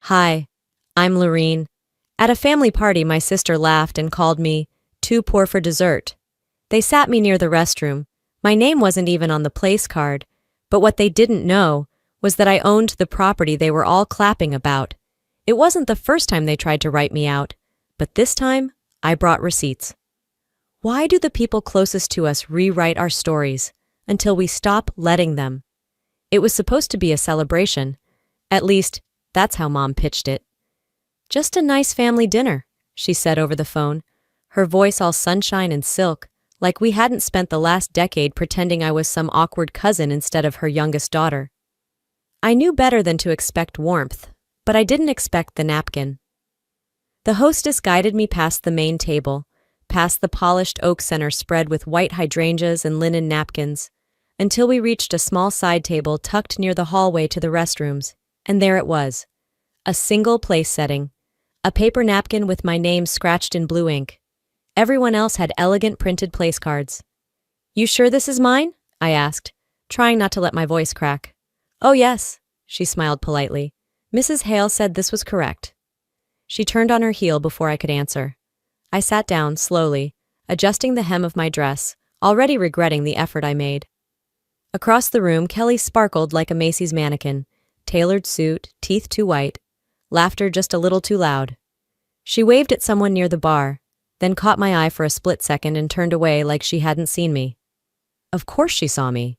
Hi, I'm Lorene. At a family party, my sister laughed and called me too poor for dessert. They sat me near the restroom. My name wasn't even on the place card, but what they didn't know was that I owned the property they were all clapping about. It wasn't the first time they tried to write me out, but this time I brought receipts. Why do the people closest to us rewrite our stories until we stop letting them? It was supposed to be a celebration. At least, that's how Mom pitched it. "Just a nice family dinner," she said over the phone, her voice all sunshine and silk, like we hadn't spent the last decade pretending I was some awkward cousin instead of her youngest daughter. I knew better than to expect warmth, but I didn't expect the napkin. The hostess guided me past the main table, past the polished oak center spread with white hydrangeas and linen napkins, until we reached a small side table tucked near the hallway to the restrooms, and there it was. A single place setting. A paper napkin with my name scratched in blue ink. Everyone else had elegant printed place cards. "You sure this is mine?" I asked, trying not to let my voice crack. "Oh yes," she smiled politely. "Mrs. Hale said this was correct." She turned on her heel before I could answer. I sat down, slowly, adjusting the hem of my dress, already regretting the effort I made. Across the room, Kelly sparkled like a Macy's mannequin, tailored suit, teeth too white, laughter just a little too loud. She waved at someone near the bar, then caught my eye for a split second and turned away like she hadn't seen me. Of course she saw me.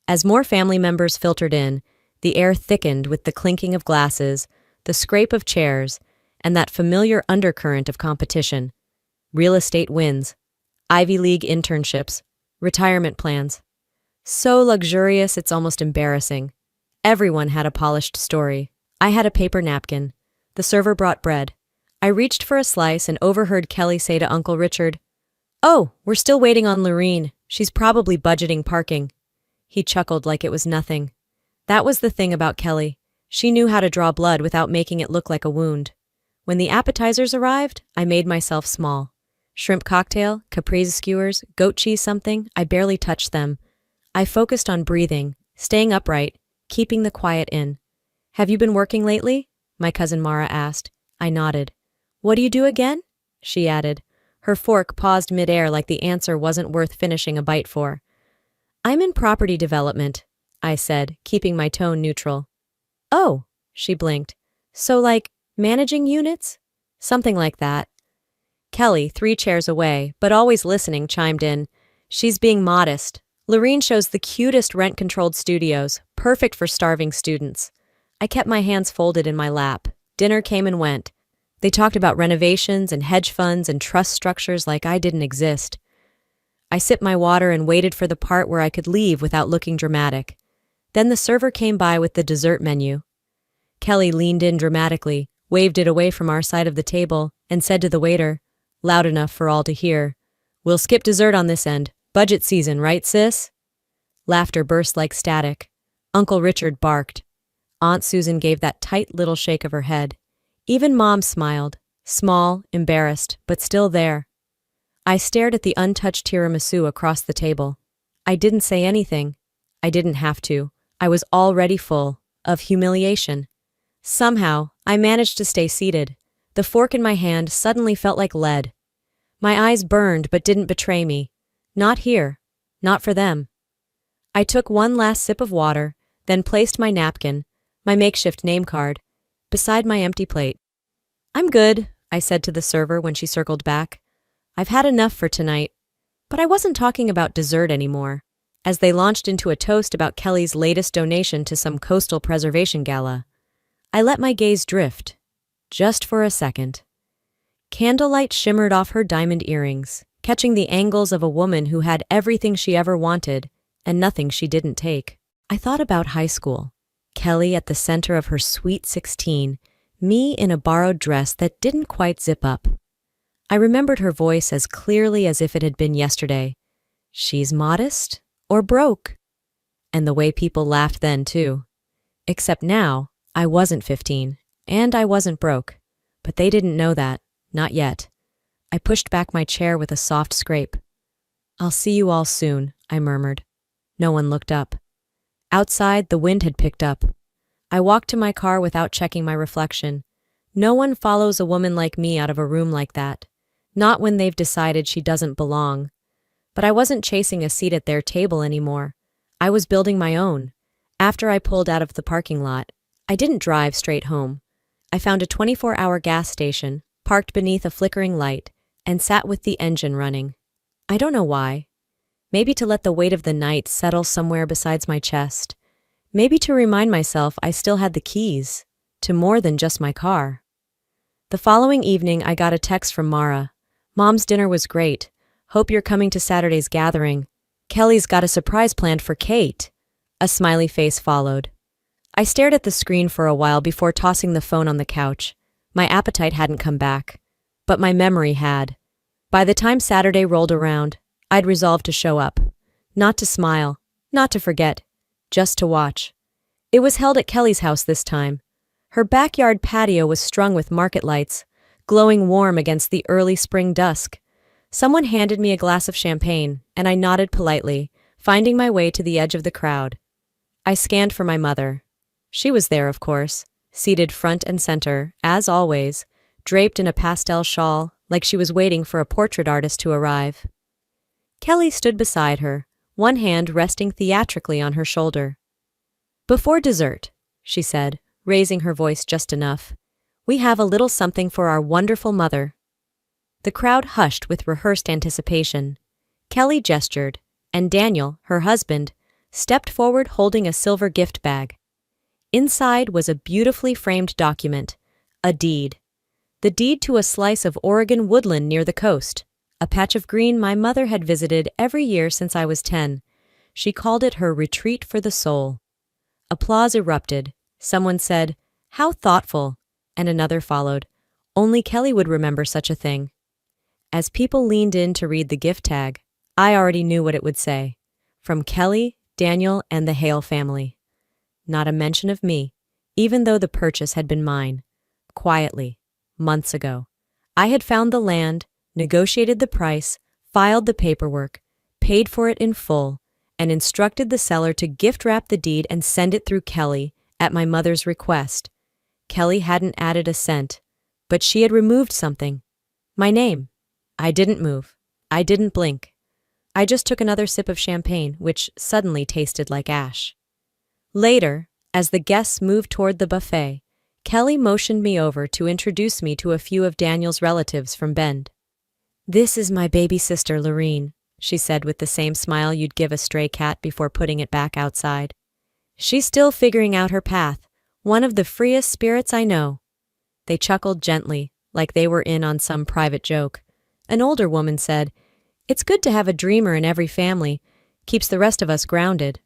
As more family members filtered in, the air thickened with the clinking of glasses, the scrape of chairs, and that familiar undercurrent of competition. Real estate wins, Ivy League internships, retirement plans. So luxurious it's almost embarrassing. Everyone had a polished story. I had a paper napkin. The server brought bread. I reached for a slice and overheard Kelly say to Uncle Richard, "Oh, we're still waiting on Lorene. She's probably budgeting parking." He chuckled like it was nothing. That was the thing about Kelly. She knew how to draw blood without making it look like a wound. When the appetizers arrived, I made myself small. Shrimp cocktail, caprese skewers, goat cheese something, I barely touched them. I focused on breathing, staying upright, keeping the quiet in. "Have you been working lately?" my cousin Mara asked. I nodded. "What do you do again?" she added. Her fork paused midair like the answer wasn't worth finishing a bite for. "I'm in property development," I said, keeping my tone neutral. "Oh," she blinked. "So like, managing units?" "Something like that." Kelly, 3 chairs away, but always listening, chimed in. "She's being modest. Lorene shows the cutest rent-controlled studios, perfect for starving students." I kept my hands folded in my lap. Dinner came and went. They talked about renovations and hedge funds and trust structures like I didn't exist. I sipped my water and waited for the part where I could leave without looking dramatic. Then the server came by with the dessert menu. Kelly leaned in dramatically, waved it away from our side of the table, and said to the waiter, loud enough for all to hear, "We'll skip dessert on this end. Budget season, right, sis?" Laughter burst like static. Uncle Richard barked. Aunt Susan gave that tight little shake of her head. Even Mom smiled, small, embarrassed, but still there. I stared at the untouched tiramisu across the table. I didn't say anything. I didn't have to. I was already full of humiliation. Somehow, I managed to stay seated. The fork in my hand suddenly felt like lead. My eyes burned but didn't betray me. Not here. Not for them. I took one last sip of water, then placed my napkin, my makeshift name card, beside my empty plate. "I'm good," I said to the server when she circled back. "I've had enough for tonight." But I wasn't talking about dessert anymore, as they launched into a toast about Kelly's latest donation to some coastal preservation gala. I let my gaze drift, just for a second. Candlelight shimmered off her diamond earrings, catching the angles of a woman who had everything she ever wanted and nothing she didn't take. I thought about high school. Kelly at the center of her sweet 16, me in a borrowed dress that didn't quite zip up. I remembered her voice as clearly as if it had been yesterday. "She's modest or broke?" And the way people laughed then, too. Except now, I wasn't 15, and I wasn't broke. But they didn't know that, not yet. I pushed back my chair with a soft scrape. "I'll see you all soon," I murmured. No one looked up. Outside, the wind had picked up. I walked to my car without checking my reflection, No one follows a woman like me out of a room like that. Not when they've decided she doesn't belong. But I wasn't chasing a seat at their table anymore. I was building my own. After I pulled out of the parking lot, I didn't drive straight home. I found a 24-hour gas station, parked beneath a flickering light, and sat with the engine running. I don't know why. Maybe to let the weight of the night settle somewhere besides my chest. Maybe to remind myself I still had the keys to more than just my car. The following evening, I got a text from Mara. "Mom's dinner was great. Hope you're coming to Saturday's gathering. Kelly's got a surprise planned for Kate." A smiley face followed. I stared at the screen for a while before tossing the phone on the couch. My appetite hadn't come back, but my memory had. By the time Saturday rolled around, I'd resolved to show up. Not to smile, not to forget, just to watch. It was held at Kelly's house this time. Her backyard patio was strung with market lights, glowing warm against the early spring dusk. Someone handed me a glass of champagne, and I nodded politely, finding my way to the edge of the crowd. I scanned for my mother. She was there, of course, seated front and center, as always, draped in a pastel shawl, like she was waiting for a portrait artist to arrive. Kelly stood beside her, one hand resting theatrically on her shoulder. "Before dessert," she said, raising her voice just enough, "we have a little something for our wonderful mother." The crowd hushed with rehearsed anticipation. Kelly gestured, and Daniel, her husband, stepped forward holding a silver gift bag. Inside was a beautifully framed document, a deed. The deed to a slice of Oregon woodland near the coast, a patch of green my mother had visited every year since I was 10. She called it her retreat for the soul. Applause erupted. Someone said, "How thoughtful," and another followed. Only Kelly would remember such a thing. As people leaned in to read the gift tag, I already knew what it would say. From Kelly, Daniel, and the Hale family. Not a mention of me, even though the purchase had been mine. Quietly, months ago. I had found the land, negotiated the price, filed the paperwork, paid for it in full, and instructed the seller to gift wrap the deed and send it through Kelly at my mother's request. Kelly hadn't added a cent, but she had removed something. My name. I didn't move. I didn't blink. I just took another sip of champagne, which suddenly tasted like ash. Later, as the guests moved toward the buffet, Kelly motioned me over to introduce me to a few of Daniel's relatives from Bend. "This is my baby sister, Lorene," she said with the same smile you'd give a stray cat before putting it back outside. "She's still figuring out her path, one of the freest spirits I know." They chuckled gently, like they were in on some private joke. An older woman said, "It's good to have a dreamer in every family. Keeps the rest of us grounded."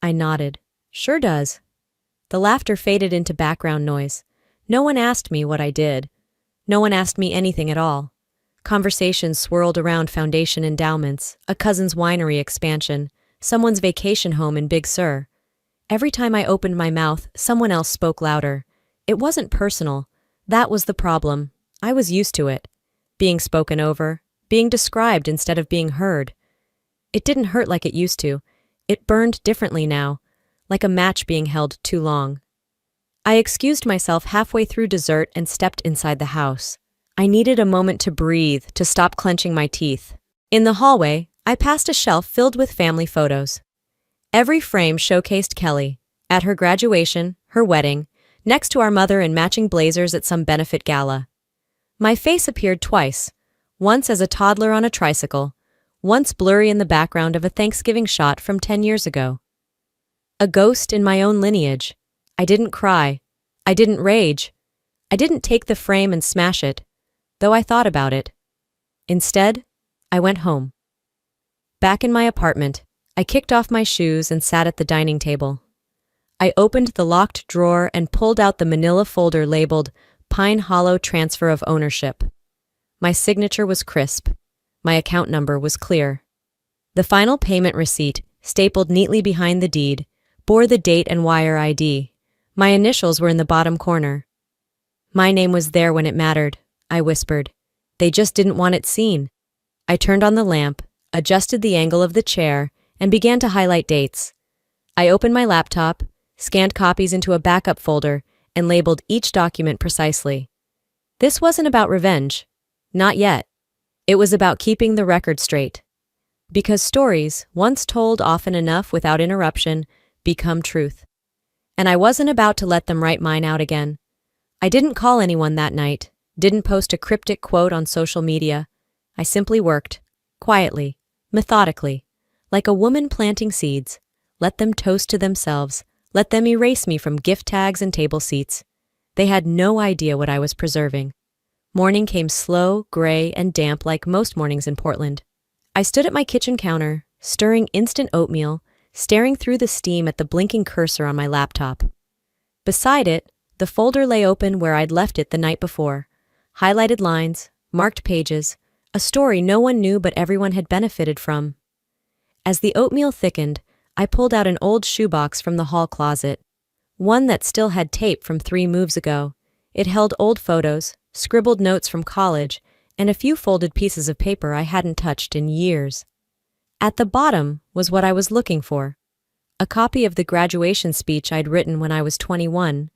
I nodded. "Sure does." The laughter faded into background noise. No one asked me what I did. No one asked me anything at all. Conversations swirled around foundation endowments, a cousin's winery expansion, someone's vacation home in Big Sur. Every time I opened my mouth, someone else spoke louder. It wasn't personal. That was the problem. I was used to it. Being spoken over, being described instead of being heard. It didn't hurt like it used to. It burned differently now, like a match being held too long. I excused myself halfway through dessert and stepped inside the house. I needed a moment to breathe, to stop clenching my teeth. In the hallway, I passed a shelf filled with family photos. Every frame showcased Kelly, at her graduation, her wedding, next to our mother in matching blazers at some benefit gala. My face appeared twice, once as a toddler on a tricycle, once blurry in the background of a Thanksgiving shot from 10 years ago. A ghost in my own lineage. I didn't cry. I didn't rage. I didn't take the frame and smash it, though I thought about it. Instead, I went home. Back in my apartment, I kicked off my shoes and sat at the dining table. I opened the locked drawer and pulled out the manila folder labeled Pine Hollow Transfer of Ownership. My signature was crisp. My account number was clear. The final payment receipt, stapled neatly behind the deed, bore the date and wire ID. My initials were in the bottom corner. My name was there when it mattered, I whispered. They just didn't want it seen. I turned on the lamp, adjusted the angle of the chair, and began to highlight dates. I opened my laptop, scanned copies into a backup folder, and labeled each document precisely. This wasn't about revenge. Not yet. It was about keeping the record straight. Because stories, once told often enough without interruption, become truth. And I wasn't about to let them write mine out again. I didn't call anyone that night, didn't post a cryptic quote on social media. I simply worked, quietly, methodically, like a woman planting seeds. Let them toast to themselves, let them erase me from gift tags and table seats. They had no idea what I was preserving. Morning came slow, gray, and damp like most mornings in Portland. I stood at my kitchen counter, stirring instant oatmeal, staring through the steam at the blinking cursor on my laptop. Beside it, the folder lay open where I'd left it the night before. Highlighted lines, marked pages, a story no one knew but everyone had benefited from. As the oatmeal thickened, I pulled out an old shoebox from the hall closet. One that still had tape from 3 moves ago. It held old photos, scribbled notes from college, and a few folded pieces of paper I hadn't touched in years. At the bottom was what I was looking for. A copy of the graduation speech I'd written when I was 21.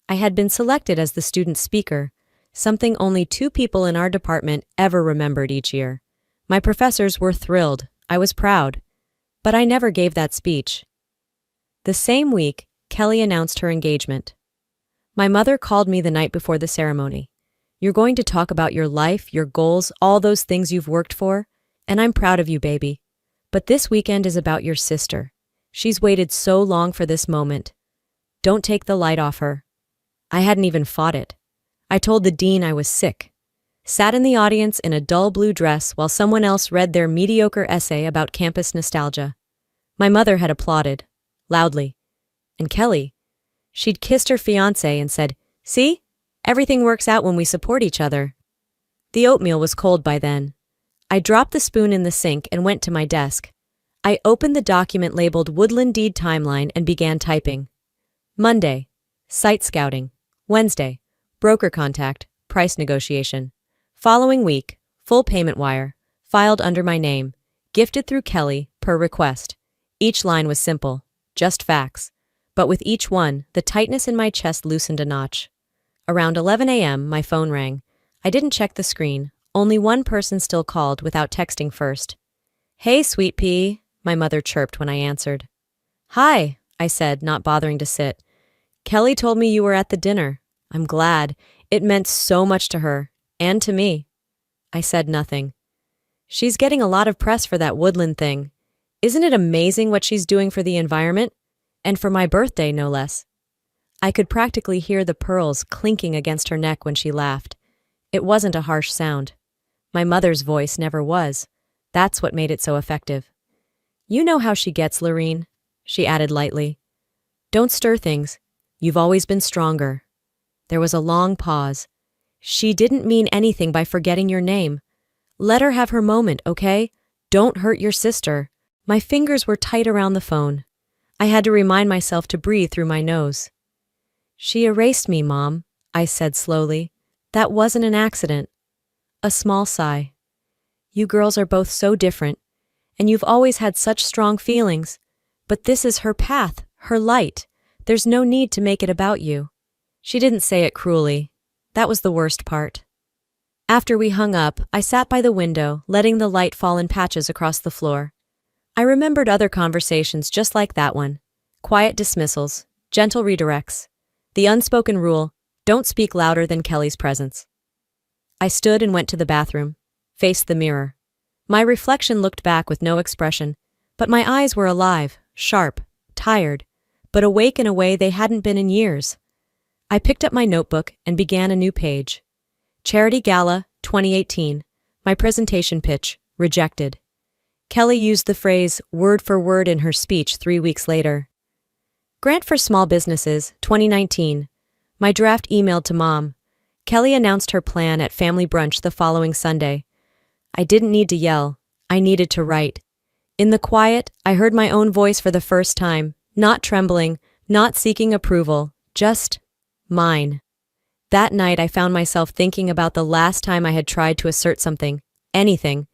I had been selected as the student speaker, something only 2 people in our department ever remembered each year. My professors were thrilled. I was proud. But I never gave that speech. The same week, Kelly announced her engagement. My mother called me the night before the ceremony. "You're going to talk about your life, your goals, all those things you've worked for, and I'm proud of you, baby. But this weekend is about your sister. She's waited so long for this moment. Don't take the light off her." I hadn't even fought it. I told the dean I was sick. Sat in the audience in a dull blue dress while someone else read their mediocre essay about campus nostalgia. My mother had applauded, loudly. And Kelly, she'd kissed her fiancé and said, "See? Everything works out when we support each other." The oatmeal was cold by then. I dropped the spoon in the sink and went to my desk. I opened the document labeled Woodland Deed Timeline and began typing. Monday, site scouting. Wednesday, broker contact, price negotiation. Following week, full payment wire, filed under my name, gifted through Kelly, per request. Each line was simple, just facts. But with each one, the tightness in my chest loosened a notch. Around 11 a.m., my phone rang. I didn't check the screen. Only one person still called without texting first. "Hey, sweet pea," my mother chirped when I answered. "Hi," I said, not bothering to sit. "Kelly told me you were at the dinner. I'm glad. It meant so much to her, and to me." I said nothing. "She's getting a lot of press for that Woodland thing. Isn't it amazing what she's doing for the environment? And for my birthday, no less." I could practically hear the pearls clinking against her neck when she laughed. It wasn't a harsh sound. My mother's voice never was. That's what made it so effective. "You know how she gets, Lorene," she added lightly. "Don't stir things. You've always been stronger." There was a long pause. "She didn't mean anything by forgetting your name. Let her have her moment, okay? Don't hurt your sister." My fingers were tight around the phone. I had to remind myself to breathe through my nose. "She erased me, Mom," I said slowly. "That wasn't an accident." A small sigh. "You girls are both so different, and you've always had such strong feelings. But this is her path, her light. There's no need to make it about you." She didn't say it cruelly. That was the worst part. After we hung up, I sat by the window, letting the light fall in patches across the floor. I remembered other conversations just like that one. Quiet dismissals, gentle redirects. The unspoken rule, don't speak louder than Kelly's presence. I stood and went to the bathroom, faced the mirror. My reflection looked back with no expression, but my eyes were alive, sharp, tired, but awake in a way they hadn't been in years. I picked up my notebook and began a new page. Charity Gala, 2018. My presentation pitch, rejected. Kelly used the phrase word for word in her speech 3 weeks later. Grant for Small Businesses, 2019. My draft emailed to Mom. Kelly announced her plan at family brunch the following Sunday. I didn't need to yell. I needed to write. In the quiet, I heard my own voice for the first time, not trembling, not seeking approval, just mine. That night I found myself thinking about the last time I had tried to assert something, anything.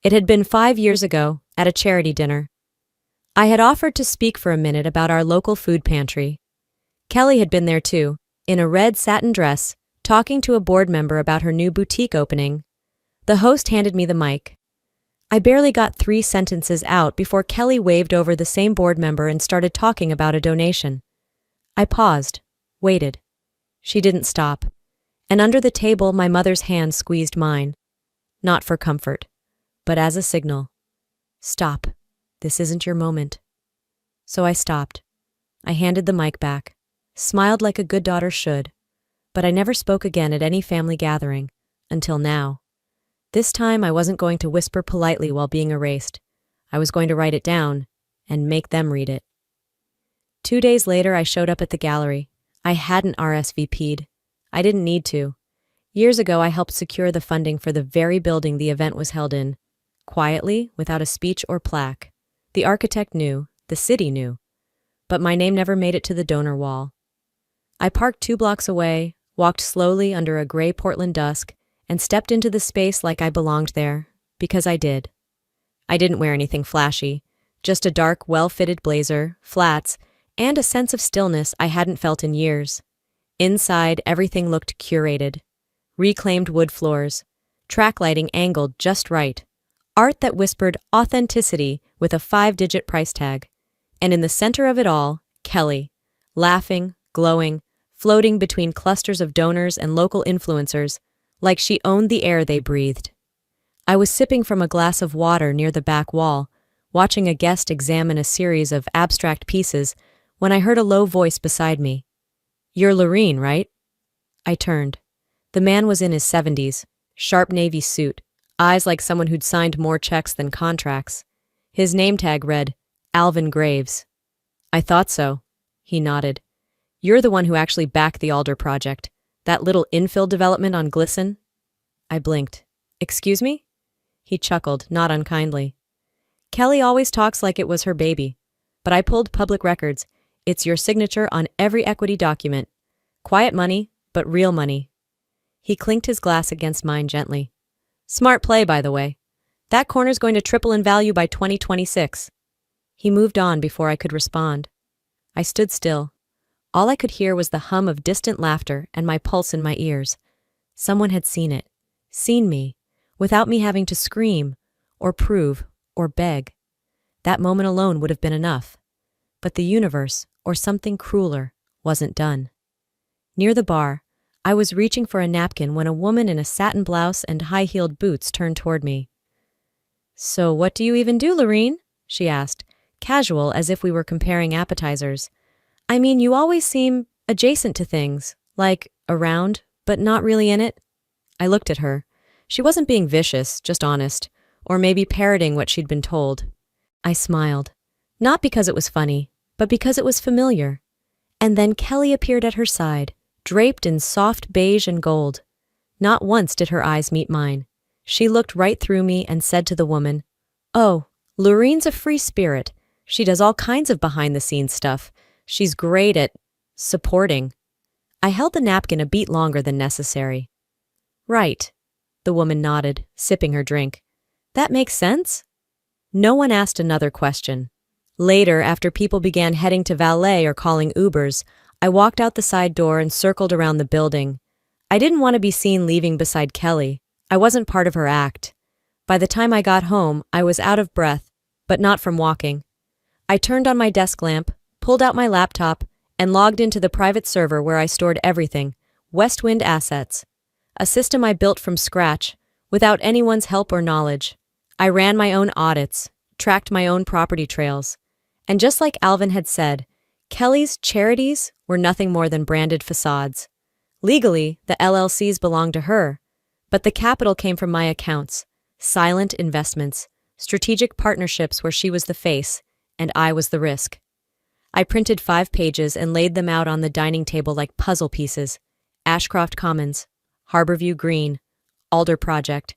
It had been 5 years ago, at a charity dinner. I had offered to speak for a minute about our local food pantry. Kelly had been there too, in a red satin dress, talking to a board member about her new boutique opening. The host handed me the mic. I barely got 3 sentences out before Kelly waved over the same board member and started talking about a donation. I paused, waited. She didn't stop. And under the table, my mother's hand squeezed mine. Not for comfort, but as a signal. Stop. This isn't your moment. So I stopped. I handed the mic back, smiled like a good daughter should, but I never spoke again at any family gathering, until now. This time I wasn't going to whisper politely while being erased. I was going to write it down and make them read it. 2 days later, I showed up at the gallery. I hadn't RSVP'd. I didn't need to. Years ago, I helped secure the funding for the very building the event was held in, quietly, without a speech or plaque. The architect knew, the city knew, but my name never made it to the donor wall. I parked 2 blocks away, walked slowly under a gray Portland dusk, and stepped into the space like I belonged there, because I did. I didn't wear anything flashy, just a dark, well-fitted blazer, flats, and a sense of stillness I hadn't felt in years. Inside, everything looked curated. Reclaimed wood floors, track lighting angled just right, art that whispered authenticity with a 5-digit price tag. And in the center of it all, Kelly, laughing, glowing, floating between clusters of donors and local influencers, like she owned the air they breathed. I was sipping from a glass of water near the back wall, watching a guest examine a series of abstract pieces, when I heard a low voice beside me. "You're Lorene, right?" I turned. The man was in his 70s, sharp navy suit, eyes like someone who'd signed more checks than contracts. His name tag read, Alvin Graves. "I thought so." He nodded. "You're the one who actually backed the Alder project, that little infill development on Glisson?" I blinked. "Excuse me?" He chuckled, not unkindly. "Kelly always talks like it was her baby, but I pulled public records. It's your signature on every equity document. Quiet money, but real money." He clinked his glass against mine gently. "Smart play, by the way. That corner's going to triple in value by 2026. He moved on before I could respond. I stood still. All I could hear was the hum of distant laughter and my pulse in my ears. Someone had seen it, seen me, without me having to scream, or prove, or beg. That moment alone would have been enough. But the universe, or something crueler, wasn't done. Near the bar, I was reaching for a napkin when a woman in a satin blouse and high-heeled boots turned toward me. "So what do you even do, Lorene?" she asked, casual as if we were comparing appetizers. "I mean, you always seem adjacent to things, like around, but not really in it." I looked at her. She wasn't being vicious, just honest, or maybe parroting what she'd been told. I smiled, not because it was funny, but because it was familiar. And then Kelly appeared at her side, draped in soft beige and gold. Not once did her eyes meet mine. She looked right through me and said to the woman, "Oh, Lorene's a free spirit. She does all kinds of behind-the-scenes stuff. She's great at supporting." I held the napkin a beat longer than necessary. "Right," the woman nodded, sipping her drink. "That makes sense?" No one asked another question. Later, after people began heading to valet or calling Ubers, I walked out the side door and circled around the building. I didn't want to be seen leaving beside Kelly. I wasn't part of her act. By the time I got home, I was out of breath, but not from walking. I turned on my desk lamp, pulled out my laptop, and logged into the private server where I stored everything, Westwind Assets, a system I built from scratch, without anyone's help or knowledge. I ran my own audits, tracked my own property trails. And just like Alvin had said, Kelly's charities were nothing more than branded facades. Legally, the LLCs belonged to her, but the capital came from my accounts, silent investments, strategic partnerships where she was the face, and I was the risk. I printed 5 pages and laid them out on the dining table like puzzle pieces. Ashcroft Commons, Harborview Green, Alder Project.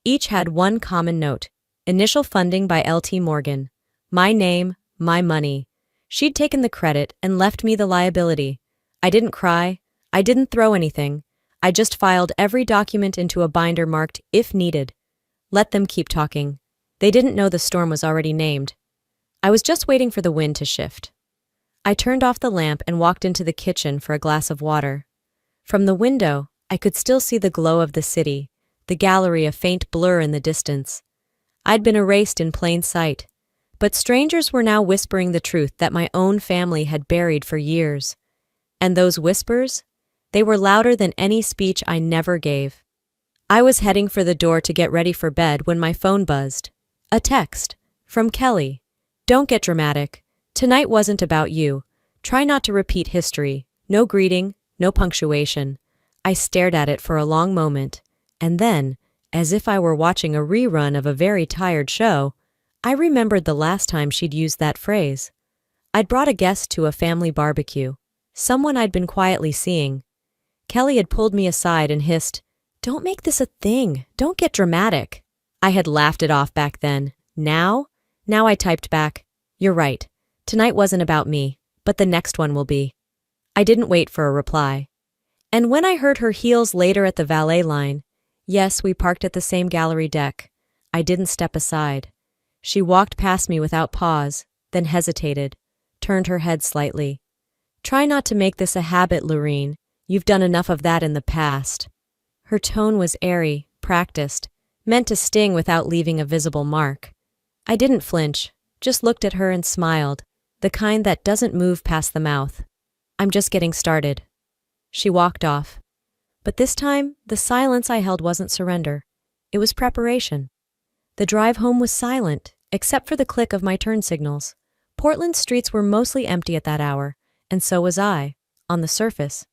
Each had one common note: initial funding by L.T. Morgan. My name, my money. She'd taken the credit and left me the liability. I didn't cry. I didn't throw anything. I just filed every document into a binder marked "if needed." Let them keep talking. They didn't know the storm was already named. I was just waiting for the wind to shift. I turned off the lamp and walked into the kitchen for a glass of water. From the window, I could still see the glow of the city, the gallery a faint blur in the distance. I'd been erased in plain sight, but strangers were now whispering the truth that my own family had buried for years. And those whispers? They were louder than any speech I never gave. I was heading for the door to get ready for bed when my phone buzzed. A text. From Kelly. Don't get dramatic. Tonight wasn't about you. Try not to repeat history. No greeting, no punctuation. I stared at it for a long moment, and then, as if I were watching a rerun of a very tired show, I remembered the last time she'd used that phrase. I'd brought a guest to a family barbecue, someone I'd been quietly seeing. Kelly had pulled me aside and hissed, "Don't make this a thing. Don't get dramatic." I had laughed it off back then. Now I typed back, "You're right. Tonight wasn't about me, but the next one will be." I didn't wait for a reply. And when I heard her heels later at the valet line, yes, we parked at the same gallery deck, I didn't step aside. She walked past me without pause, then hesitated, turned her head slightly. "Try not to make this a habit, Lorene. You've done enough of that in the past." Her tone was airy, practiced, meant to sting without leaving a visible mark. I didn't flinch, just looked at her and smiled, the kind that doesn't move past the mouth. "I'm just getting started." She walked off. But this time, the silence I held wasn't surrender. It was preparation. The drive home was silent, except for the click of my turn signals. Portland's streets were mostly empty at that hour, and so was I, on the surface.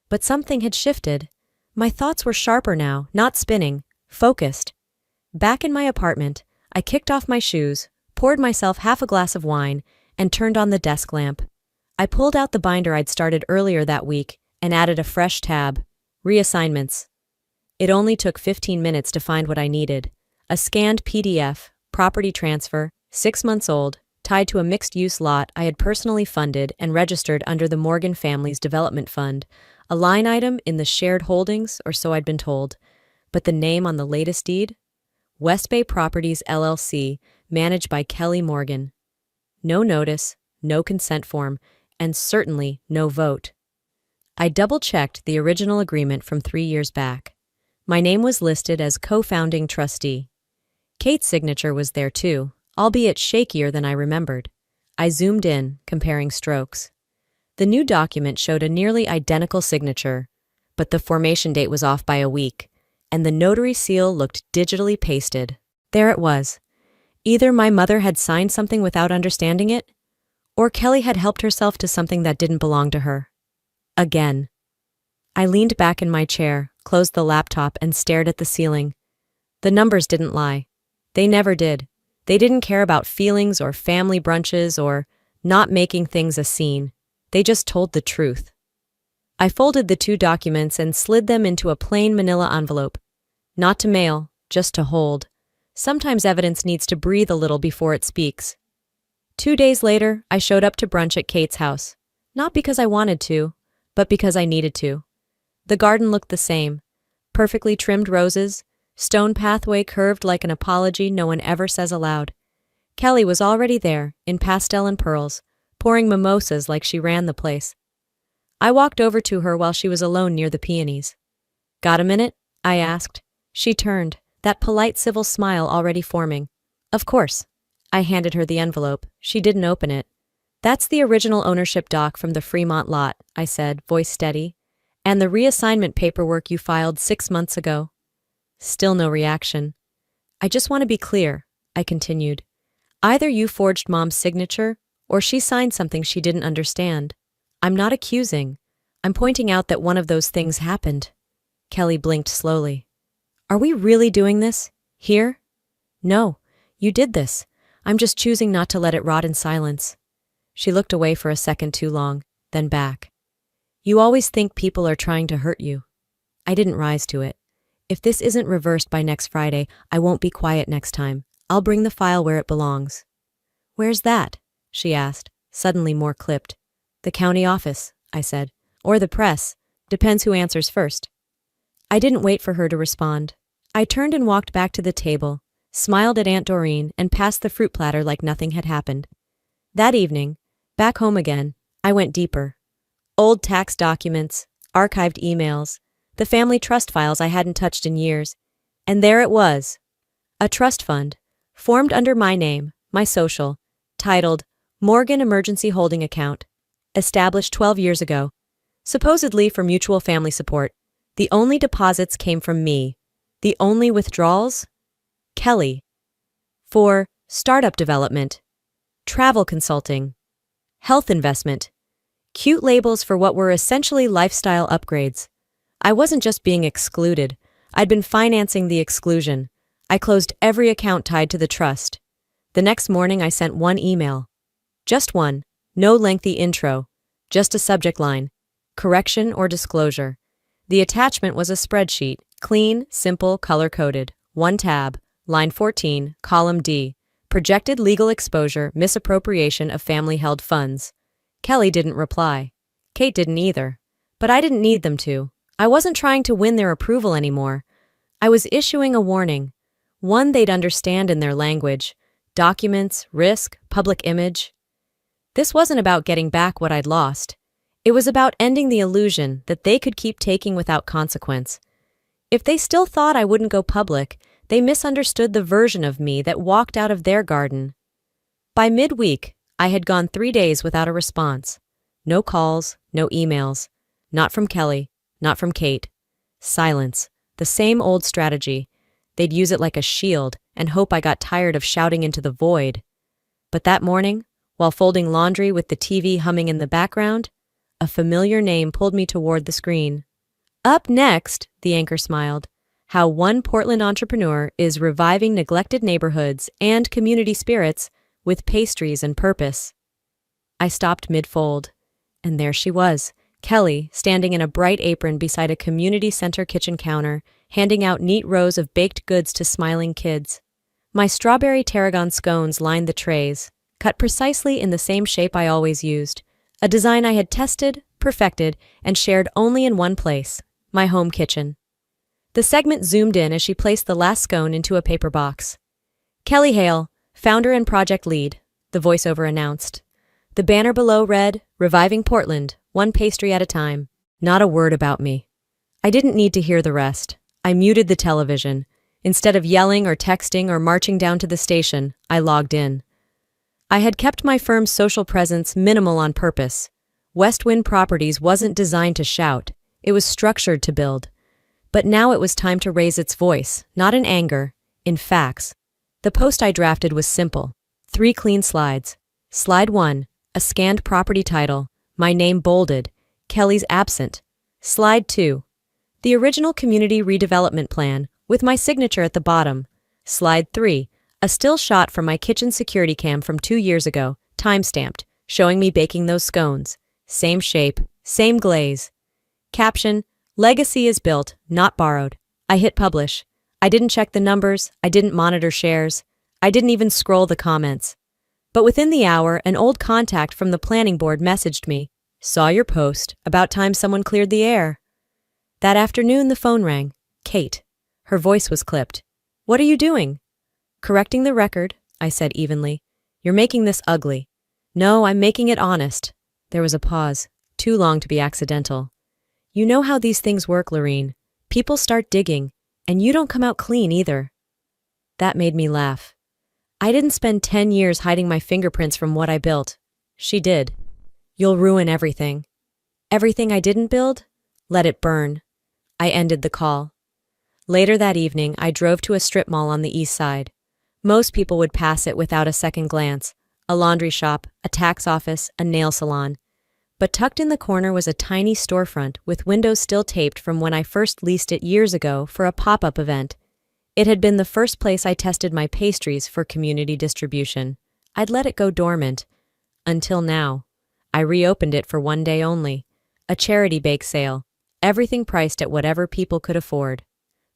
But something had shifted. My thoughts were sharper now, not spinning, focused. Back in my apartment, I kicked off my shoes, poured myself half a glass of wine, and turned on the desk lamp. I pulled out the binder I'd started earlier that week and added a fresh tab, reassignments. It only took 15 minutes to find what I needed. A scanned PDF, property transfer, 6 months old, tied to a mixed-use lot I had personally funded and registered under the Morgan family's development fund, a line item in the shared holdings, or so I'd been told. But the name on the latest deed? West Bay Properties LLC, managed by Kelly Morgan. No notice, no consent form, and certainly no vote. I double-checked the original agreement from 3 years back. My name was listed as co-founding trustee. Kate's signature was there too, albeit shakier than I remembered. I zoomed in, comparing strokes. The new document showed a nearly identical signature, but the formation date was off by a week, and the notary seal looked digitally pasted. There it was. Either my mother had signed something without understanding it, or Kelly had helped herself to something that didn't belong to her. Again. I leaned back in my chair, closed the laptop, and stared at the ceiling. The numbers didn't lie. They never did. They didn't care about feelings or family brunches or not making things a scene. They just told the truth. I folded the 2 documents and slid them into a plain manila envelope. Not to mail, just to hold. Sometimes evidence needs to breathe a little before it speaks. 2 days later, I showed up to brunch at Kate's house. Not because I wanted to, but because I needed to. The garden looked the same. Perfectly trimmed roses, stone pathway curved like an apology no one ever says aloud. Kelly was already there, in pastel and pearls, pouring mimosas like she ran the place. I walked over to her while she was alone near the peonies. "Got a minute?" I asked. She turned, that polite civil smile already forming. "Of course." I handed her the envelope. She didn't open it. "That's the original ownership doc from the Fremont lot," I said, voice steady. "And the reassignment paperwork you filed 6 months ago." Still no reaction. "I just want to be clear," I continued. "Either you forged Mom's signature, or she signed something she didn't understand. I'm not accusing. I'm pointing out that one of those things happened." Kelly blinked slowly. "Are we really doing this? Here?" "No, you did this. I'm just choosing not to let it rot in silence." She looked away for a second too long, then back. "You always think people are trying to hurt you." I didn't rise to it. "If this isn't reversed by next Friday, I won't be quiet next time. I'll bring the file where it belongs." "Where's that?" she asked, suddenly more clipped. "The county office," I said. "Or the press. Depends who answers first." I didn't wait for her to respond. I turned and walked back to the table, smiled at Aunt Doreen, and passed the fruit platter like nothing had happened. That evening, back home again, I went deeper. Old tax documents, archived emails, the family trust files I hadn't touched in years. And there it was. A trust fund, formed under my name, my social, titled Morgan Emergency Holding Account, established 12 years ago, supposedly for mutual family support. The only deposits came from me. The only withdrawals? Kelly. For startup development, travel consulting, health investment, cute labels for what were essentially lifestyle upgrades. I wasn't just being excluded, I'd been financing the exclusion. I closed every account tied to the trust. The next morning I sent one email. Just one, no lengthy intro, just a subject line, correction or disclosure. The attachment was a spreadsheet, clean, simple, color-coded. One tab, line 14, column D, projected legal exposure, misappropriation of family-held funds. Kelly didn't reply. Kate didn't either. But I didn't need them to. I wasn't trying to win their approval anymore. I was issuing a warning, one they'd understand in their language. Documents, risk, public image. This wasn't about getting back what I'd lost. It was about ending the illusion that they could keep taking without consequence. If they still thought I wouldn't go public, they misunderstood the version of me that walked out of their garden. By midweek, I had gone 3 days without a response. No calls, no emails. Not from Kelly, not from Kate. Silence. The same old strategy. They'd use it like a shield and hope I got tired of shouting into the void. But that morning, while folding laundry with the TV humming in the background, a familiar name pulled me toward the screen. Up next, the anchor smiled, how one Portland entrepreneur is reviving neglected neighborhoods and community spirits with pastries and purpose. I stopped mid-fold, and there she was, Kelly, standing in a bright apron beside a community center kitchen counter, handing out neat rows of baked goods to smiling kids. My strawberry tarragon scones lined the trays, cut precisely in the same shape I always used, a design I had tested, perfected, and shared only in one place, my home kitchen. The segment zoomed in as she placed the last scone into a paper box. Kelly Hale, founder and project lead, the voiceover announced. The banner below read, Reviving Portland, one pastry at a time. Not a word about me. I didn't need to hear the rest. I muted the television. Instead of yelling or texting or marching down to the station, I logged in. I had kept my firm's social presence minimal on purpose. West Wind Properties wasn't designed to shout. It was structured to build. But now it was time to raise its voice, not in anger, in facts. The post I drafted was simple. 3 clean slides. Slide 1, a scanned property title, my name bolded, Kelly's absent. Slide 2, the original community redevelopment plan, with my signature at the bottom. Slide 3, a still shot from my kitchen security cam from 2 years ago, time-stamped, showing me baking those scones. Same shape, same glaze. Caption, Legacy is built, not borrowed. I hit publish. I didn't check the numbers, I didn't monitor shares, I didn't even scroll the comments. But within the hour, an old contact from the planning board messaged me. Saw your post, about time someone cleared the air. That afternoon the phone rang. Kate. Her voice was clipped. What are you doing? Correcting the record, I said evenly. You're making this ugly. No, I'm making it honest. There was a pause, too long to be accidental. You know how these things work, Lorene. People start digging, and you don't come out clean either. That made me laugh. I didn't spend 10 years hiding my fingerprints from what I built. She did. You'll ruin everything. Everything I didn't build? Let it burn. I ended the call. Later that evening, I drove to a strip mall on the east side. Most people would pass it without a second glance. A laundry shop, a tax office, a nail salon. But tucked in the corner was a tiny storefront with windows still taped from when I first leased it years ago for a pop-up event. It had been the first place I tested my pastries for community distribution. I'd let it go dormant. Until now. I reopened it for one day only. A charity bake sale. Everything priced at whatever people could afford.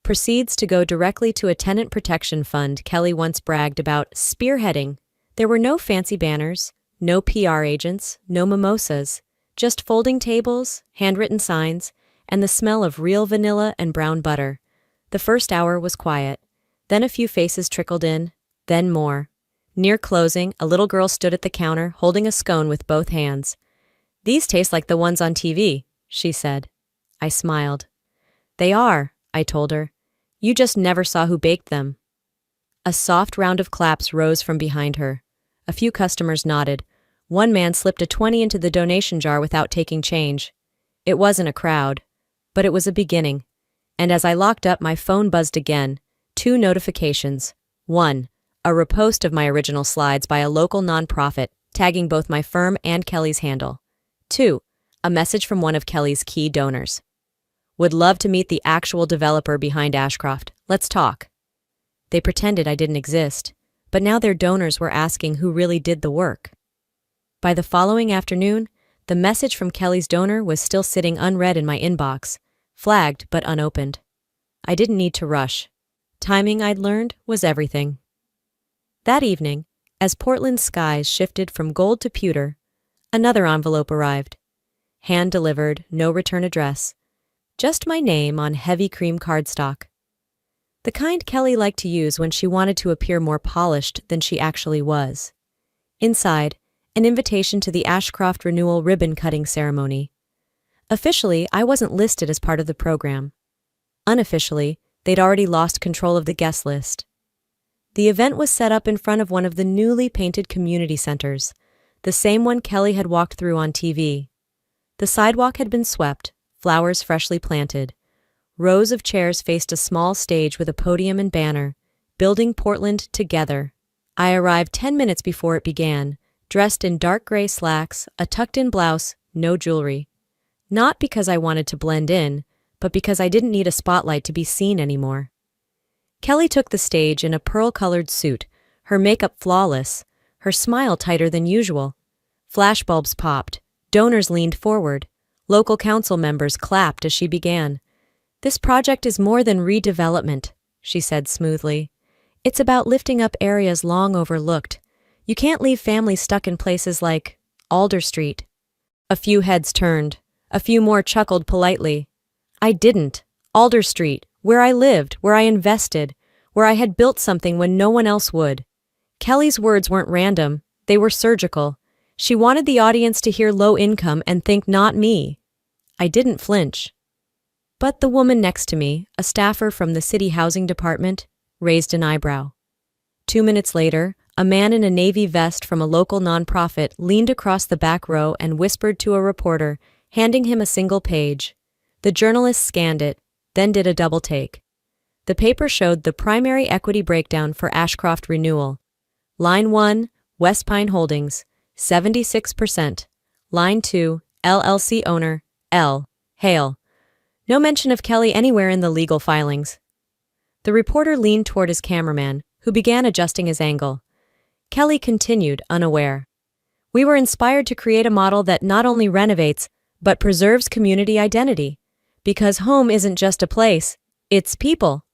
Proceeds to go directly to a tenant protection fund Kelly once bragged about spearheading. There were no fancy banners, no PR agents, no mimosas. Just folding tables, handwritten signs, and the smell of real vanilla and brown butter. The first hour was quiet. Then a few faces trickled in, then more. Near closing, a little girl stood at the counter holding a scone with both hands. These taste like the ones on TV, she said. I smiled. They are, I told her. You just never saw who baked them. A soft round of claps rose from behind her. A few customers nodded. One man slipped a 20 into the donation jar without taking change. It wasn't a crowd, but it was a beginning. And as I locked up, my phone buzzed again. 2 notifications. 1. A repost of my original slides by a local nonprofit, tagging both my firm and Kelly's handle. 2. A message from one of Kelly's key donors. Would love to meet the actual developer behind Ashcroft. Let's talk. They pretended I didn't exist, but now their donors were asking who really did the work. By the following afternoon, the message from Kelly's donor was still sitting unread in my inbox, flagged but unopened. I didn't need to rush. Timing, I'd learned, was everything. That evening, as Portland's skies shifted from gold to pewter, another envelope arrived. Hand-delivered, no return address. Just my name on heavy cream cardstock. The kind Kelly liked to use when she wanted to appear more polished than she actually was. Inside, an invitation to the Ashcroft Renewal ribbon-cutting ceremony. Officially, I wasn't listed as part of the program. Unofficially, they'd already lost control of the guest list. The event was set up in front of one of the newly painted community centers, the same one Kelly had walked through on TV. The sidewalk had been swept, flowers freshly planted. Rows of chairs faced a small stage with a podium and banner, building Portland together. I arrived 10 minutes before it began, dressed in dark gray slacks, a tucked-in blouse, no jewelry. Not because I wanted to blend in, but because I didn't need a spotlight to be seen anymore. Kelly took the stage in a pearl-colored suit, her makeup flawless, her smile tighter than usual. Flashbulbs popped, donors leaned forward, local council members clapped as she began. "This project is more than redevelopment," she said smoothly. "It's about lifting up areas long overlooked. You can't leave families stuck in places like Alder Street." A few heads turned. A few more chuckled politely. I didn't. Alder Street, where I lived, where I invested, where I had built something when no one else would. Kelly's words weren't random. They were surgical. She wanted the audience to hear low income and think not me. I didn't flinch. But the woman next to me, a staffer from the city housing department, raised an eyebrow. 2 minutes later, a man in a navy vest from a local nonprofit leaned across the back row and whispered to a reporter, handing him a single page. The journalist scanned it, then did a double take. The paper showed the primary equity breakdown for Ashcroft Renewal. Line 1, West Pine Holdings, 76%. Line 2, LLC owner, L. Hale. No mention of Kelly anywhere in the legal filings. The reporter leaned toward his cameraman, who began adjusting his angle. Kelly continued, unaware. "We were inspired to create a model that not only renovates, but preserves community identity. Because home isn't just a place, it's people."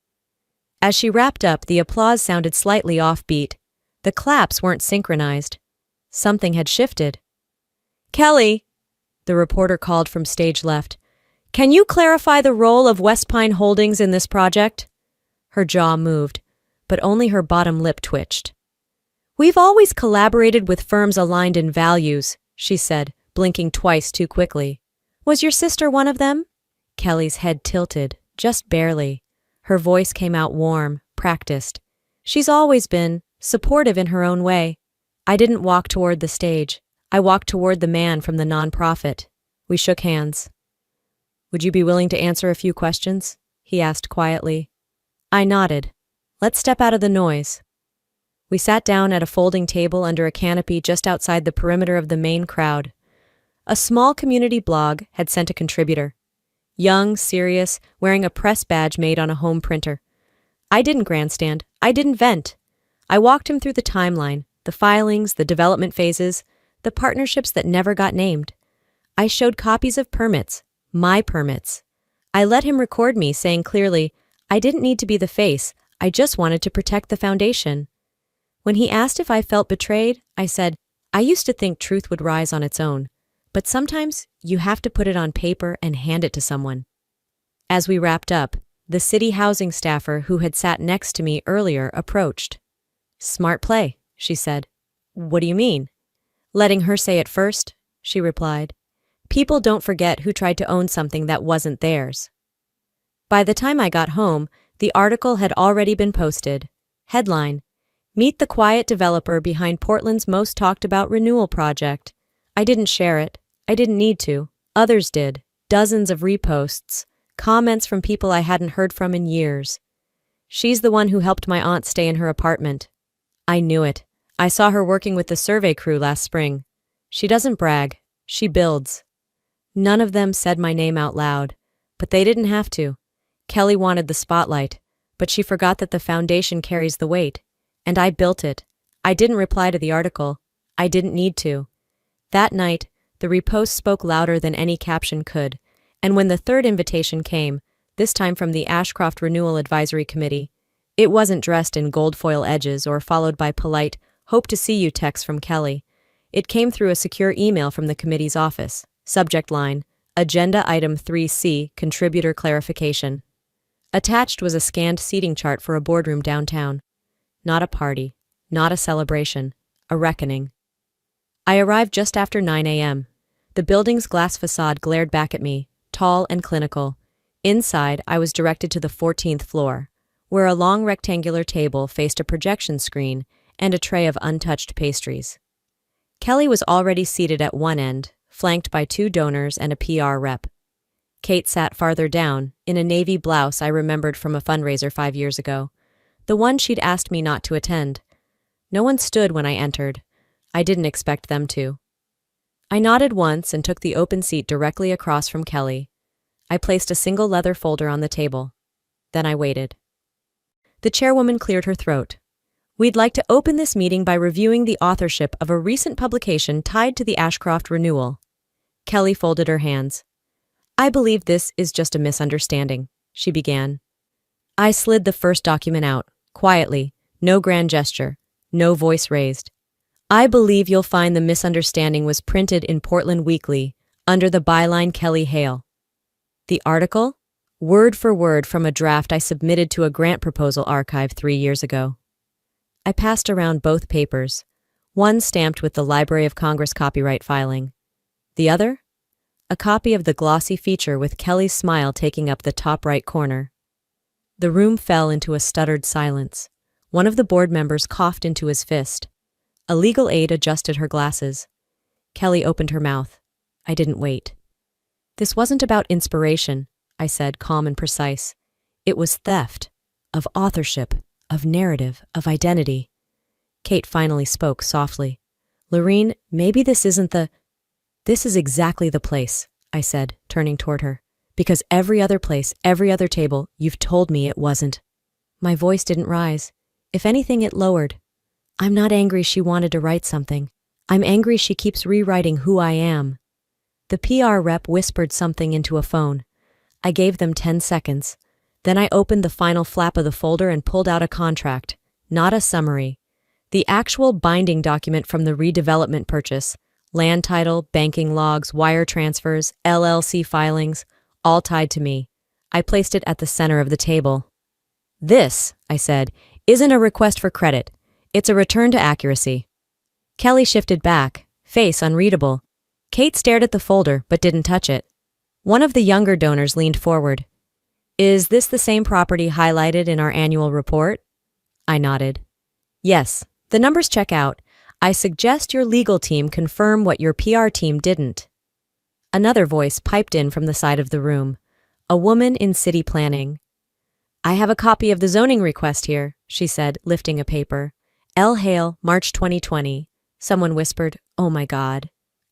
As she wrapped up, the applause sounded slightly offbeat. The claps weren't synchronized. Something had shifted. "Kelly," the reporter called from stage left, "can you clarify the role of West Pine Holdings in this project?" Her jaw moved, but only her bottom lip twitched. "We've always collaborated with firms aligned in values," she said, blinking twice too quickly. "Was your sister one of them?" Kelly's head tilted, just barely. Her voice came out warm, practiced. "She's always been supportive in her own way." I didn't walk toward the stage. I walked toward the man from the nonprofit. We shook hands. "Would you be willing to answer a few questions?" he asked quietly. I nodded. "Let's step out of the noise." We sat down at a folding table under a canopy just outside the perimeter of the main crowd. A small community blog had sent a contributor. Young, serious, wearing a press badge made on a home printer. I didn't grandstand. I didn't vent. I walked him through the timeline, the filings, the development phases, the partnerships that never got named. I showed copies of permits, my permits. I let him record me, saying clearly, I didn't need to be the face, I just wanted to protect the foundation. When he asked if I felt betrayed, I said, I used to think truth would rise on its own, but sometimes you have to put it on paper and hand it to someone. As we wrapped up, the city housing staffer who had sat next to me earlier approached. "Smart play," she said. "What do you mean?" "Letting her say it first," she replied. "People don't forget who tried to own something that wasn't theirs." By the time I got home, the article had already been posted. Headline: Meet the quiet developer behind Portland's most talked about renewal project. I didn't share it. I didn't need to. Others did. Dozens of reposts. Comments from people I hadn't heard from in years. She's the one who helped my aunt stay in her apartment. I knew it. I saw her working with the survey crew last spring. She doesn't brag. She builds. None of them said my name out loud, but they didn't have to. Kelly wanted the spotlight, but she forgot that the foundation carries the weight. And I built it. I didn't reply to the article. I didn't need to. That night, the repost spoke louder than any caption could, and when the third invitation came, this time from the Ashcroft Renewal Advisory Committee, it wasn't dressed in gold foil edges or followed by polite, "Hope to see you" texts from Kelly. It came through a secure email from the committee's office. Subject line: Agenda Item 3C, Contributor Clarification. Attached was a scanned seating chart for a boardroom downtown. Not a party, not a celebration, a reckoning. I arrived just after 9 a.m. The building's glass facade glared back at me, tall and clinical. Inside, I was directed to the 14th floor, where a long rectangular table faced a projection screen and a tray of untouched pastries. Kelly was already seated at one end, flanked by 2 donors and a PR rep. Kate sat farther down, in a navy blouse I remembered from a fundraiser 5 years ago, the one she'd asked me not to attend. No one stood when I entered. I didn't expect them to. I nodded once and took the open seat directly across from Kelly. I placed a single leather folder on the table. Then I waited. The chairwoman cleared her throat. We'd like to open this meeting by reviewing the authorship of a recent publication tied to the Ashcroft renewal. Kelly folded her hands. I believe this is just a misunderstanding, she began. I slid the first document out, quietly, no grand gesture, no voice raised. I believe you'll find the misunderstanding was printed in Portland Weekly, under the byline Kelly Hale. The article? Word for word from a draft I submitted to a grant proposal archive 3 years ago. I passed around both papers, one stamped with the Library of Congress copyright filing. The other? A copy of the glossy feature with Kelly's smile taking up the top right corner. The room fell into a stuttered silence. One of the board members coughed into his fist. A legal aide adjusted her glasses. Kelly opened her mouth. I didn't wait. This wasn't about inspiration, I said, calm and precise. It was theft, of authorship, of narrative, of identity. Kate finally spoke softly. Lorene, maybe this isn't the... This is exactly the place, I said, turning toward her. Because every other place, every other table, you've told me it wasn't. My voice didn't rise. If anything, it lowered. I'm not angry she wanted to write something. I'm angry she keeps rewriting who I am. The PR rep whispered something into a phone. I gave them 10 seconds. Then I opened the final flap of the folder and pulled out a contract, not a summary. The actual binding document from the redevelopment purchase. Land title, banking logs, wire transfers, LLC filings, all tied to me. I placed it at the center of the table. This, I said, isn't a request for credit. It's a return to accuracy. Kelly shifted back, face unreadable. Kate stared at the folder but didn't touch it. One of the younger donors leaned forward. Is this the same property highlighted in our annual report? I nodded. Yes, the numbers check out. I suggest your legal team confirm what your PR team didn't. Another voice piped in from the side of the room. A woman in city planning. I have a copy of the zoning request here, she said, lifting a paper. L. Hale, March 2020. Someone whispered, oh my God.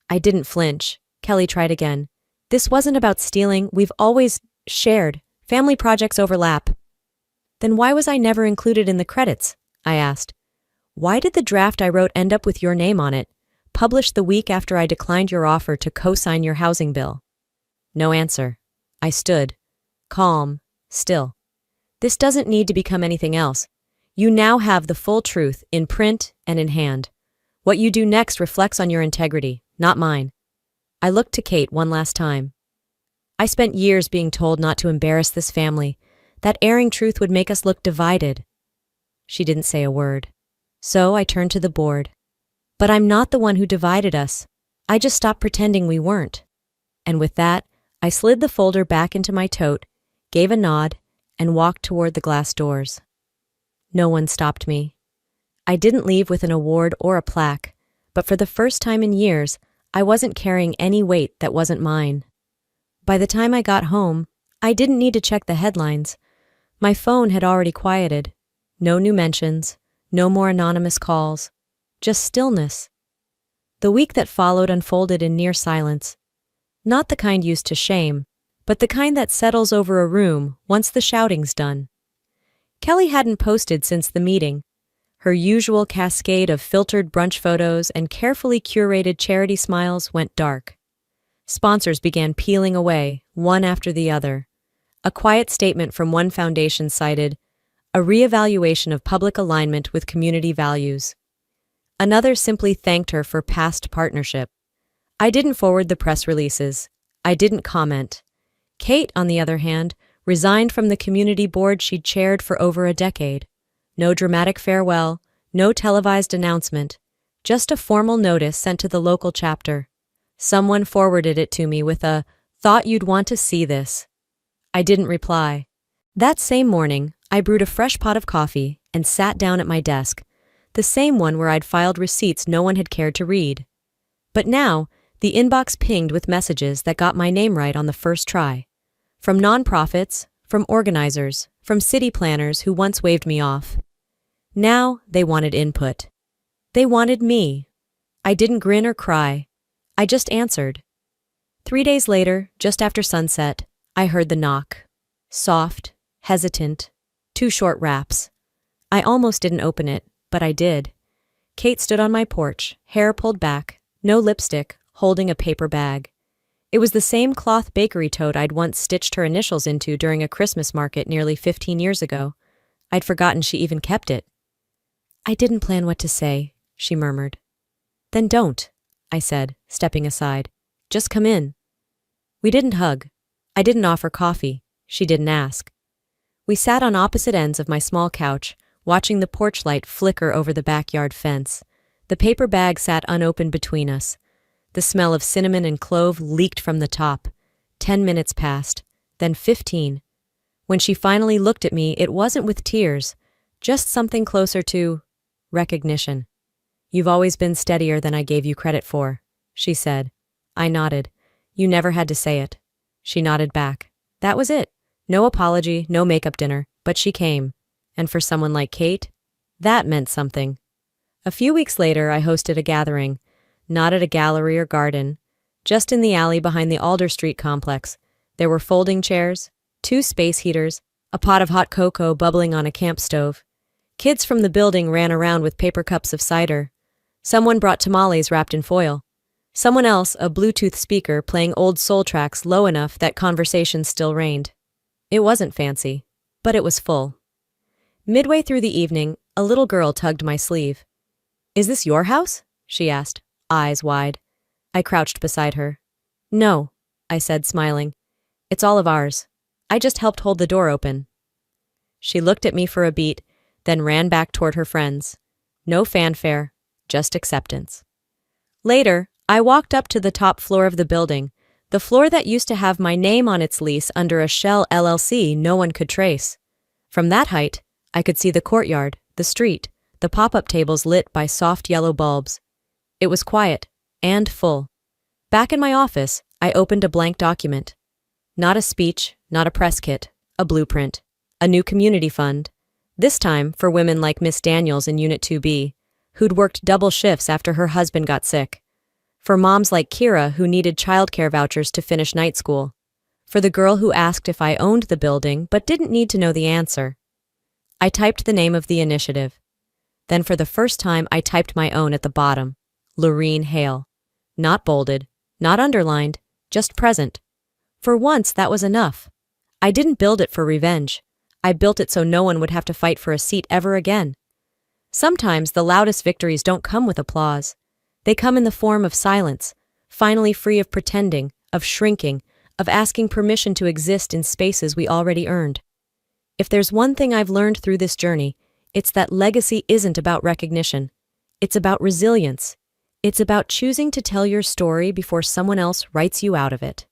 I didn't flinch. Kelly tried again. This wasn't about stealing. We've always shared. Family projects overlap. Then why was I never included in the credits? I asked. Why did the draft I wrote end up with your name on it, published the week after I declined your offer to co-sign your housing bill? No answer. I stood, calm, still. This doesn't need to become anything else. You now have the full truth in print and in hand. What you do next reflects on your integrity, not mine. I looked to Kate one last time. I spent years being told not to embarrass this family, that airing truth would make us look divided. She didn't say a word. So I turned to the board. But I'm not the one who divided us. I just stopped pretending we weren't. And with that, I slid the folder back into my tote, gave a nod, and walked toward the glass doors. No one stopped me. I didn't leave with an award or a plaque, but for the first time in years, I wasn't carrying any weight that wasn't mine. By the time I got home, I didn't need to check the headlines. My phone had already quieted. No new mentions, no more anonymous calls, just stillness. The week that followed unfolded in near silence. Not the kind used to shame, but the kind that settles over a room once the shouting's done. Kelly hadn't posted since the meeting. Her usual cascade of filtered brunch photos and carefully curated charity smiles went dark. Sponsors began peeling away, one after the other. A quiet statement from one foundation cited, "A reevaluation of public alignment with community values." Another simply thanked her for past partnership. I didn't forward the press releases. I didn't comment. Kate, on the other hand, resigned from the community board she'd chaired for over a decade. No dramatic farewell, no televised announcement, just a formal notice sent to the local chapter. Someone forwarded it to me with a, "Thought you'd want to see this." I didn't reply. That same morning, I brewed a fresh pot of coffee and sat down at my desk, the same one where I'd filed receipts no one had cared to read. But now, the inbox pinged with messages that got my name right on the first try. From nonprofits, from organizers, from city planners who once waved me off. Now, they wanted input. They wanted me. I didn't grin or cry. I just answered. 3 days later, just after sunset, I heard the knock. Soft, hesitant, 2 short raps. I almost didn't open it, but I did. Kate stood on my porch, hair pulled back, no lipstick, holding a paper bag. It was the same cloth bakery tote I'd once stitched her initials into during a Christmas market nearly 15 years ago. I'd forgotten she even kept it. "I didn't plan what to say," she murmured. "Then don't," I said, stepping aside. "Just come in." We didn't hug. I didn't offer coffee. She didn't ask. We sat on opposite ends of my small couch, watching the porch light flicker over the backyard fence. The paper bag sat unopened between us. The smell of cinnamon and clove leaked from the top. 10 minutes passed, then 15. When she finally looked at me, it wasn't with tears, just something closer to recognition. "You've always been steadier than I gave you credit for," she said. I nodded. "You never had to say it." She nodded back. That was it. No apology, no makeup dinner, but she came. And for someone like Kate, that meant something. A few weeks later, I hosted a gathering, not at a gallery or garden, just in the alley behind the Alder Street complex. There were folding chairs, 2 space heaters, a pot of hot cocoa bubbling on a camp stove. Kids from the building ran around with paper cups of cider. Someone brought tamales wrapped in foil. Someone else, a Bluetooth speaker, playing old soul tracks low enough that conversation still reigned. It wasn't fancy, but it was full. Midway through the evening, a little girl tugged my sleeve. "Is this your house?" she asked, eyes wide. I crouched beside her. "No," I said, smiling. "It's all of ours. I just helped hold the door open." She looked at me for a beat, then ran back toward her friends. No fanfare, just acceptance. Later, I walked up to the top floor of the building, the floor that used to have my name on its lease under a shell LLC no one could trace. From that height, I could see the courtyard, the street, the pop-up tables lit by soft yellow bulbs. It was quiet and full. Back in my office, I opened a blank document. Not a speech, not a press kit, a blueprint, a new community fund, this time for women like Miss Daniels in Unit 2B, who'd worked double shifts after her husband got sick. For moms like Kira who needed childcare vouchers to finish night school. For the girl who asked if I owned the building but didn't need to know the answer. I typed the name of the initiative. Then for the first time I typed my own at the bottom, Lorene Hale. Not bolded, not underlined, just present. For once that was enough. I didn't build it for revenge. I built it so no one would have to fight for a seat ever again. Sometimes the loudest victories don't come with applause. They come in the form of silence, finally free of pretending, of shrinking, of asking permission to exist in spaces we already earned. If there's one thing I've learned through this journey, it's that legacy isn't about recognition. It's about resilience. It's about choosing to tell your story before someone else writes you out of it.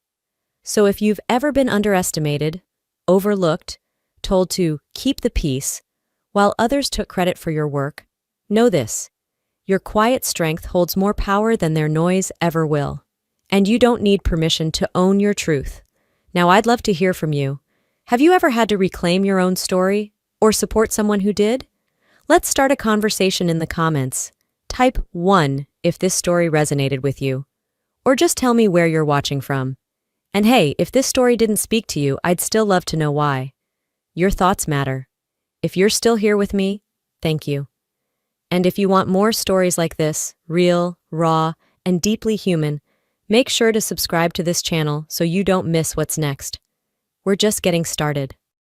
So if you've ever been underestimated, overlooked, told to keep the peace, while others took credit for your work, know this: your quiet strength holds more power than their noise ever will. And you don't need permission to own your truth. Now, I'd love to hear from you. Have you ever had to reclaim your own story or support someone who did? Let's start a conversation in the comments. Type 1 if this story resonated with you, or just tell me where you're watching from. And hey, if this story didn't speak to you, I'd still love to know why. Your thoughts matter. If you're still here with me, thank you. And if you want more stories like this, real, raw, and deeply human, make sure to subscribe to this channel so you don't miss what's next. We're just getting started.